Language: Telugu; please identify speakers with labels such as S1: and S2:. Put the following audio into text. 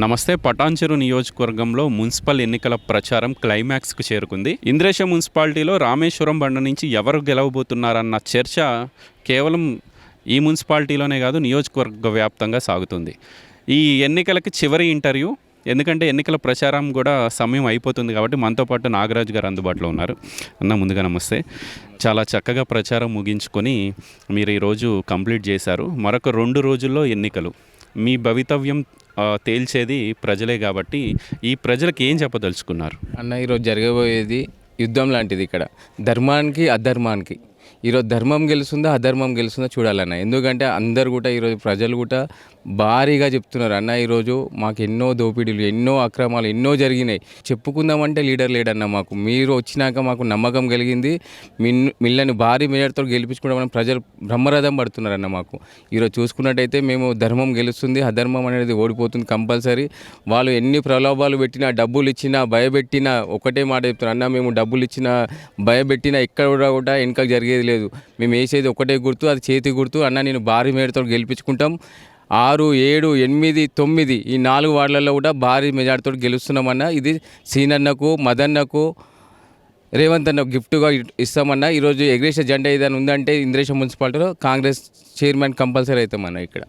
S1: నమస్తే. పటాన్చెరు నియోజకవర్గంలో మున్సిపల్ ఎన్నికల ప్రచారం క్లైమాక్స్కు చేరుకుంది. ఇంద్రేశ మున్సిపాలిటీలో రామేశ్వరం బండ నుంచి ఎవరు గెలవబోతున్నారన్న చర్చ కేవలం ఈ మున్సిపాలిటీలోనే కాదు, నియోజకవర్గ వ్యాప్తంగా సాగుతుంది. ఈ ఎన్నికలకి చివరి ఇంటర్వ్యూ, ఎందుకంటే ఎన్నికల ప్రచారం కూడా సమయం అయిపోతుంది కాబట్టి మనతో పాటు నాగరాజు గారు అందుబాటులో ఉన్నారు. అన్న, ముందుగా నమస్తే. చాలా చక్కగా ప్రచారం ముగించుకొని మీరు ఈరోజు కంప్లీట్ చేశారు. మరొక 2 రోజుల్లో ఎన్నికలు. మీ భవితవ్యం తేల్చేది ప్రజలే కాబట్టి ఈ ప్రజలకు ఏం చెప్పదలుచుకున్నారు?
S2: అన్న, ఈరోజు జరగబోయేది యుద్ధం లాంటిది. ఇక్కడ ధర్మానికి అధర్మానికి ఈరోజు ధర్మం గెలుస్తుందా అధర్మం గెలుస్తుందా చూడాలన్న. ఎందుకంటే అందరు కూడా ఈరోజు ప్రజలు కూడా భారీగా చెప్తున్నారు, అన్న ఈరోజు మాకు ఎన్నో దోపిడీలు, ఎన్నో అక్రమాలు ఎన్నో జరిగినాయి, చెప్పుకుందామంటే లీడర్ లేడన్న. మాకు మీరు వచ్చినాక మాకు నమ్మకం కలిగింది, మిల్లని భారీ మేయర్తో గెలిపించుకోవడం ప్రజలు బ్రహ్మరథం పడుతున్నారన్న. మాకు ఈరోజు చూసుకున్నట్టయితే మేము ధర్మం గెలుస్తుంది, అధర్మం అనేది ఓడిపోతుంది కంపల్సరీ. వాళ్ళు ఎన్ని ప్రలోభాలు పెట్టినా, డబ్బులు ఇచ్చినా, భయపెట్టినా ఒకటే మాట చెప్తున్నారు, అన్న మేము డబ్బులు ఇచ్చినా భయపెట్టినా ఎక్కడ కూడా వెనక జరిగేది లేదు, మేము వేసేది ఒకటే గుర్తు, అది చేతి గుర్తు అన్న. నేను భారీ మేయర్తో గెలిపించుకుంటాం. 6, 7, 8, 9 ఈ 4 వార్డులలో కూడా భారీ మెజార్టీతో గెలుస్తున్నామన్నా. ఇది సీనన్నకు, మదన్నకు, రేవంత్ అన్న గిఫ్ట్గా ఇస్తామన్నా. ఈరోజు ఎగ్రేష జెండా ఏదైనా ఉందంటే ఇంద్రేశ మున్సిపాలిటీలో కాంగ్రెస్ చైర్మన్ కంపల్సరీ అవుతామన్నా ఇక్కడ.